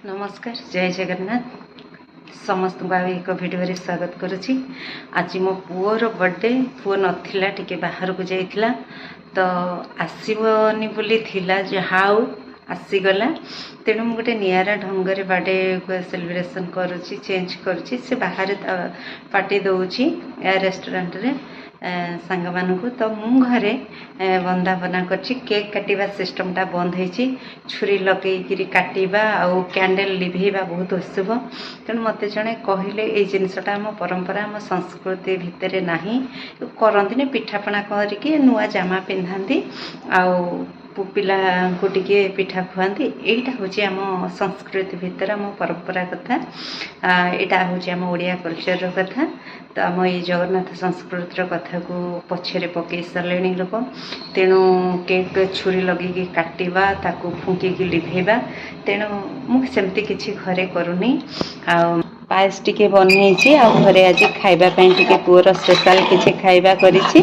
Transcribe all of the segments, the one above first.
नमस्कार जय जगन्नाथ समस्त एक भिडियो स्वागत करुच्ची। आज मो पुओर बर्थडे पुओ नथिला टिके बाहर को जाइथिला तो आसीबनी बोली थिला जहाउ आसीगला तेणु मुझे गोटे निरा ढंग बर्थडे को सेलिब्रेशन करुच्ची चेंज करुच्ची से बाहर पार्टी दौची रेस्टोरेंट रे सांग मानू तो मु घरे बंदापना कर केक काटिबा सिस्टमटा बंद होती छुरी लगे काटिबा आउ कैंडल लिभेबा बहुत अशुभ तेणु मत जड़े कहले ये जिनसटा आम परंपरा आम संस्कृति भितर नाही करती पिठापणा करके नुआ जामा पिंधाती आउ पिला को टिके पिठा खुआती यहीटा हूँ आम संस्कृति भितर आम परंपरा कथा यहाँ हूँ आम ओडिया कल्चर कथा तो आम ये जगन्नाथ संस्कृतिर कथा को पछरे पकई सारे लोक तेणु केक छुरी लगे काटिबा ताकू फुंकिकी लिभेबा तेणु मुझे किसी घरे करूनी पायस टिके बनई घरे आज खाइबापी टिके पुअर स्पेशल किसी खाइबा करिछि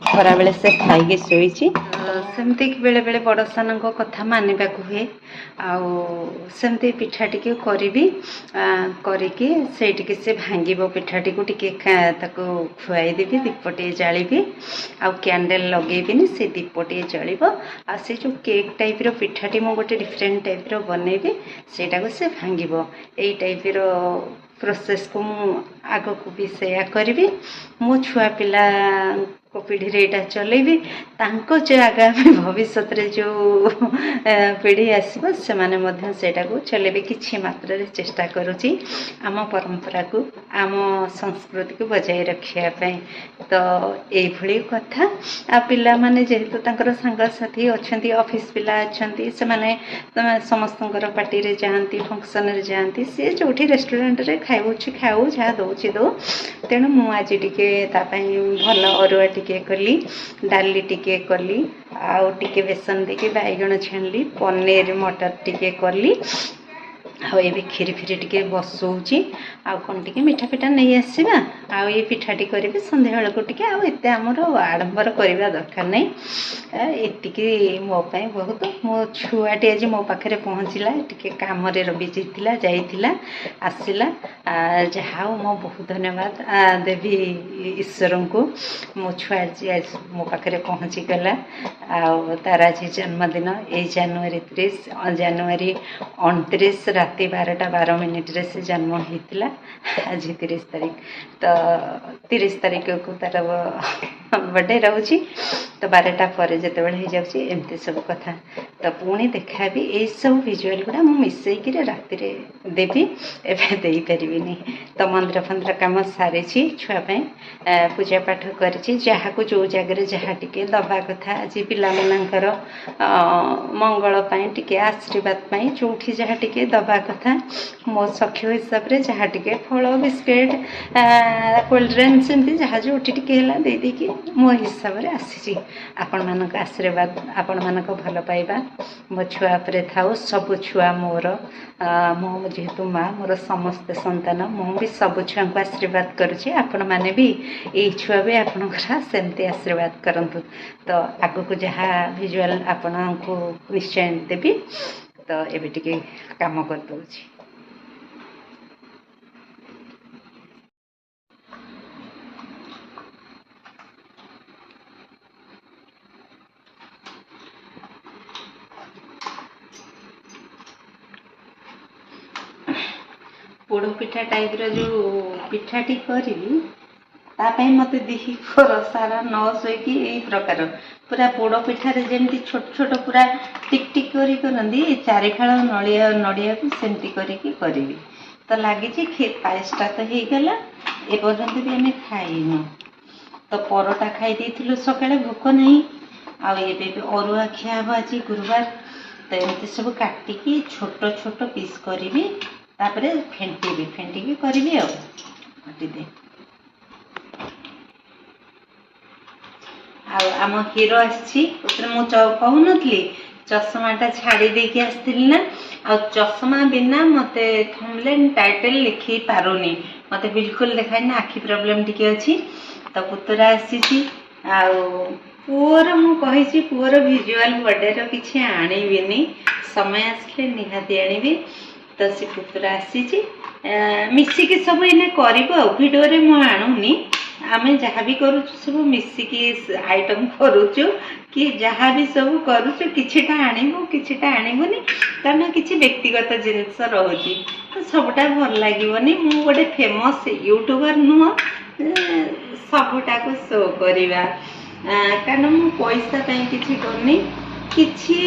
खरा बेले से खाइके शोइछि सेमती बेले बेले बड़ सान कथा मानवा हुए आमती पिठा टिके करी करके से भांग पिठाटी को टिके खुआई देवी दीपटे जाली आउ कैंडल लगेबी से दीपटे जल आ से जो केक टाइप रो पिठाटी मु गोटे डिफरेंट टाइप रो बनैबी सेटा को से भांग यही टाइप रो प्रोसेस को मु आग को भी सेया करी मो छुआ पिला पीढ़ी रे एटा चलेबी तांको जो आगामी भविष्य रे जो पीढ़ी आसब से माने मध्य सेटा को चलेबे किछि मात्रा रे चेष्टा करूची आम परंपरा को आम संस्कृति को बजाय रखिया पे तो एई भली कथा आ पिला माने जेहेतु तांकर संग साथी अछंती ऑफिस पिला अछंती से माने समस्तंकर पार्टी रे जांती फंक्शन रे जांती से जोठी रेस्टोरेंट रे खाइबुची खाऊ जा दोची दो तेणु मु आज टिके ता पई भल अरुआ टिके कली डाली टिके कली आउ टिके बेसन देके बैगण छाणली पनीर मटर टिके कली आउ ये खीरी फिरी टिके बसौची आउ कौन टिके मिठा पिठा नहीं आसवा आउ ये पिठाटी करी संध्या बेल को टिके आउ एते हमर आडंबर करबा दरकार नहीं एतिकी मो पाई बहुत मो छुआटी आज मो पाखरे पहुँचला टिके काम रे बिजी थिला जाइथिला आसिला जहा मो बहुत धन्यवाद देवी ईश्वर को मो छुआ आज मो पाखरे पहुँची गला आउ तार आज जन्मदिन ए जनवरी 30 जनवरी 29 राति 12:12 रे से जन्म होता आज 30 तारीख तो 30 तारीख को तार बर्थडे रोचे तो 12टा पर जिते बड़े हो जाऊँगी एमती सब कथा तो पुणी देखा भी यही सब भिजुआल गुड़ा मुझे मिसईक राति देवी एवं दे पारिनी तो मंदिर फंदिर कम सारी छुआपाई पूजा पाठ करी को जो जगह जहाँ टिके दबा कथा आज पिलाମାନଙ୍କର मंगल टिके आशीर्वाद जो जहाँ टिके दबा कथा मो सख्य हिसाब से जहाँ टिके फल बिस्किट कोल्ड ड्रिंक्स एमती जहाँ जो टिके देदेकी मो हिसाब से आसी आपण मानक आशीर्वाद आपण मानक भल पाइबा मो छुआ पर थाउ सब छुआ मोर मो जेहेतु माँ मोर समस्त संतान मुझे सब छुआ को आशीर्वाद करुँचे आपण मैंने भी ये छुआ भी आपणकर सेमती आशीर्वाद करंतु तो आग को जहाँ भिजुआल आपण को निश्चय देवी तो एबे टिके काम कर दउछि पोड़ पिठा टाइप रो जो पिठाटी करी तापाई मत दिही कर सारा न सोईकी यही प्रकार पूरा पोड़ पिठारे जमी छोट छोट पूरा टिक टिक करी चारिफाल नड़िया नड़िया को सेमती करी तो लगी पायसटा तो हो गला एपर्यंत भी आम खाइन तो परोटा खाई देइथिलु सकाळे भोक नहीं आ एबे अरुआ खिया हब आज गुरुवार तो एमती सब काटिकी छोट छोट पीस करी तापरे फेंटिकी करी दे आम हीरो आसी कहूनी चश्माटा छाड़ी देकी आसती ना आ चश्मा बिना मते थंबनेल टाइटल लिखी पारुनी मते बिल्कुल देखाई आखि प्रॉब्लम टिके अच्छी तो पुतरा आसी पुअर मुझे पुअर भिजुआल बर्थडे किसी आणीबी समय आसले निहाती आनी तो सी पुतरा आसी मिसिकी सब इन्हें भिडियो मुझे आणुनी आमे जहाँ भी करूँ सब मिसिकी आइटम करुचु कि जहाँ भी सब करुचु किछिटा आनिबु किछिटा आनिबुनी कारण किछि व्यक्तिगत जिनिस रहुची तो सबटा भल लागिबनी मु गोटे फेमस यूट्यूबर नुह सबटा को शो करिवा कारण मु पैसा पई किछि करनी किछि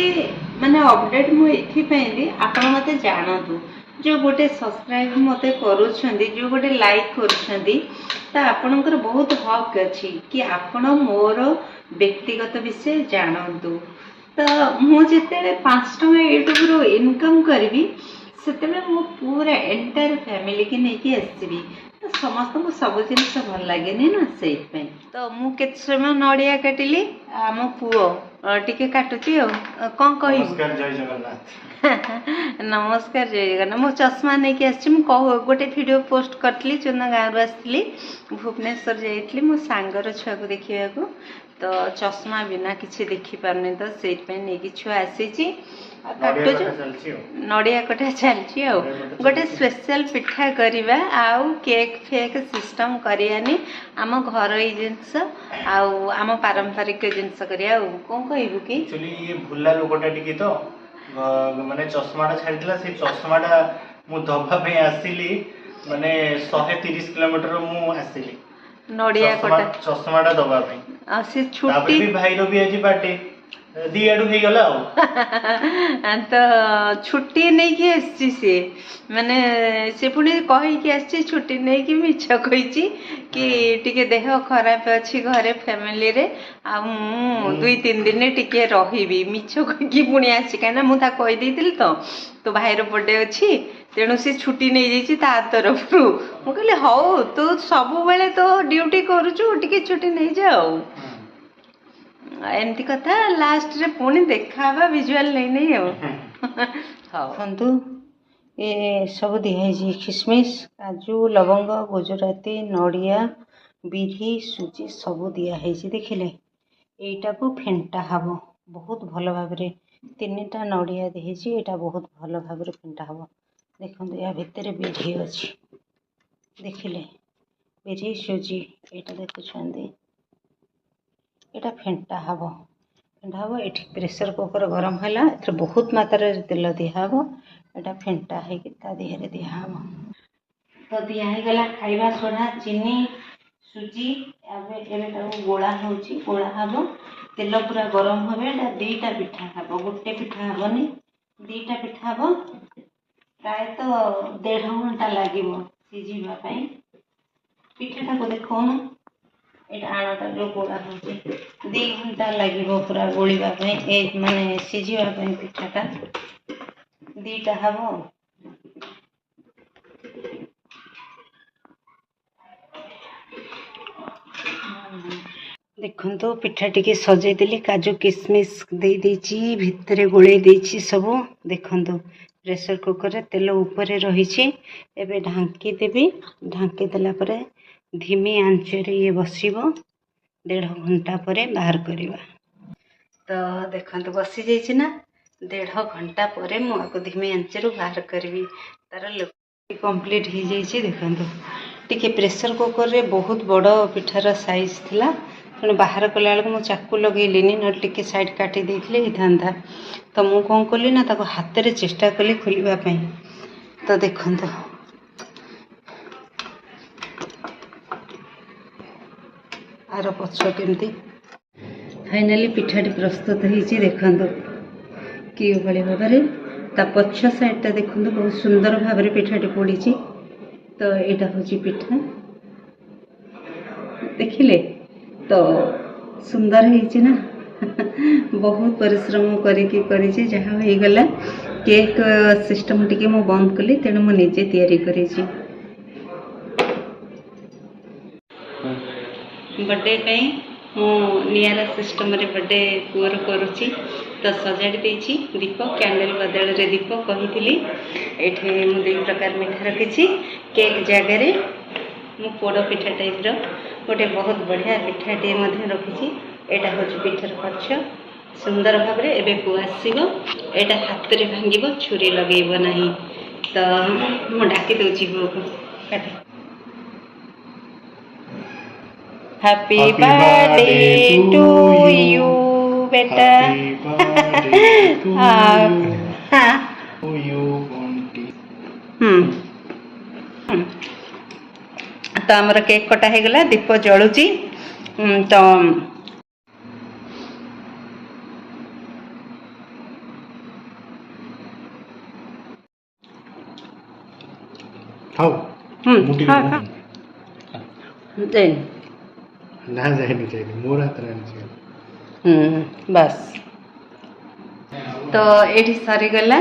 माने अपडेट मु एथि पई दे आपण मते जानतु जो गोटे सब्सक्राइब मते करूछंदी जो गोटे लाइक करूछंदी ता आपणकर बहुत हक अच्छी कि आपण मोर व्यक्तिगत विषय जानतु तो मु जिते 5 टका यूट्यूब रो इनकम करी से मु पूरा एंटायर फैमिली की नहीं आसबी तो समस्त को सब जिनिस भल लगे ना से तो मु केत समय नड़िया काटिली आम पुओ टिके काटुची कौन कह नमस्कार जय जगन्नाथ नमस्कार जय जगन्नाथ मो चश्मा नहीं कि आसी गोटे वीडियो पोस्ट करी चुना गाँव आसती भुवनेश्वर जाइली मो सांगर छुआ को देखा तो चश्मा बिना किसी देखी पारनी तो से छुआ आसी काटुचु नड़िया कटा चलती गोटे स्पेशल पिठा करवा आउ केक फेक सिस्टम करानी आम घर जिनस आम पारंपरिक जिनस करिया कौन कहबू कि एक्चुअली ये भुला लोकटा टिके तो माने चश्माटा छाड़ीला से चश्माटा मु दबा पे आसीली माने 130 किलोमीटर मु आसीली नड़िया कटा चश्माटा दबा पे आ से छुट्टी भी भाई रो भी आज बाटे दी आडू हे गला तो छुट्टी नहीं कि आसी से माने से पुणी कहीकि आसी छुट्टी नहीं कि मिछ कही कि टिके देह खराब अच्छी घरे फैमिली रे आ 2-3 दिन टिके रही मिछ कही पुणी आसी कहीं मुझे कहीदी तो भाईर बर्थडे अच्छी तेणु सी छुट्टी नहीं जाइए ता तरफ मु कहली हौ तू सब बेले तो ड्यूटी करुचु टिके छुट्टी नहीं जाओ एमती कथा लास्ट रे पुणी देखा विजुआल नहीं देखु ये सब दिखाई किसमिश काजू लवंग गुजराती नड़िया बिरी सुजी सब दिखाई देखिले यहीटा को फेंटा हब बहुत भल भाव 3टा नड़िया देही यहाँ बहुत भल भाव फेंटा हब देखो या भितर बिरी अच्छी देखिले बिरी सुजी यहाँ देखुं यहाँ फेंटा हम ये प्रेसर कुकर गरम है बहुत मात्रा तेल दिहब यहाँ फेंटा होता देहरे दिहब तो दिगला खाइबा सोडा चीनी सुजी गोला गोला हम तेल पूरा गरम हम 2टा पिठा हम गोटे पिठा हेनी 2टा पिठा हम प्राय तो 1.5 घंटा लगे सीझापी पिठाटा को देखौन ये आणटा जो गोला हो 2 घंटा लगे पूरा गोलिवाई माने सीझापी पिठाटा 2टा हम देखो तो पिठा टिके सजेदेली काजू किसमिश दे देची भितर गोले देची सब देखो प्रेसर कुकर रे तेल ऊपर रही एबे ढांकी देवी ढांकी देला परे धीमी आंच रे ये बसिबो 1.5 घंटा पर बाहर करवा तो देखो बसी जाइए ना 1.5 घंटा पर मुझे धीमी आंच रू बाहर करी तार कंप्लीट हो जाइए देखो टिके प्रेसर कुकर रे बहुत बड़ पिठार साइज थिला तेणु बाहर कला बेलू मुझे चाकू लगेलिनी ना टे साइड काटी देते था तो मुझे कौन कली ना हाथ में चेष्टा कली खोलवाई तो देखो आर पछ केमती फाइनाली पिठाटी प्रस्तुत होती देखो कि भाव ता पछ साइडटा देखो बहुत सुंदर भाव में पिठाटी पड़ी तो यहाँ हूँ पिठा देखिले तो सुंदर है ना बहुत परिश्रम करी जहाँ हो गला केक सिस्टम टिके मु बंद कली तेणु मु निजे तैयारी करी बर्थडे पे मु नियारा सिस्टम रे बर्थडे पुअर करुची तो सजाड़ी देछि दीप कैंडल बदल रे दीप कही एठे मु दुई प्रकार मिठा रखी केक जगह मु पोड़ पिठा टाइप गोटे बहुत बढ़िया पिठाटे रखी एटा हूँ पिठार खर्च सुंदर भाव में एबे को आसीबो एटा हाथ रे भांगिबो छुरी लगेइबो नाही तो मु डाकी दोची को काटे हैप्पी बर्थडे टू यू बेटा तो आमर केक कटा हो गला दीप जलुची तो खाओ ना जानी चाहिए मोर हाथ रहनी चाहिए बस तो ये सरीगला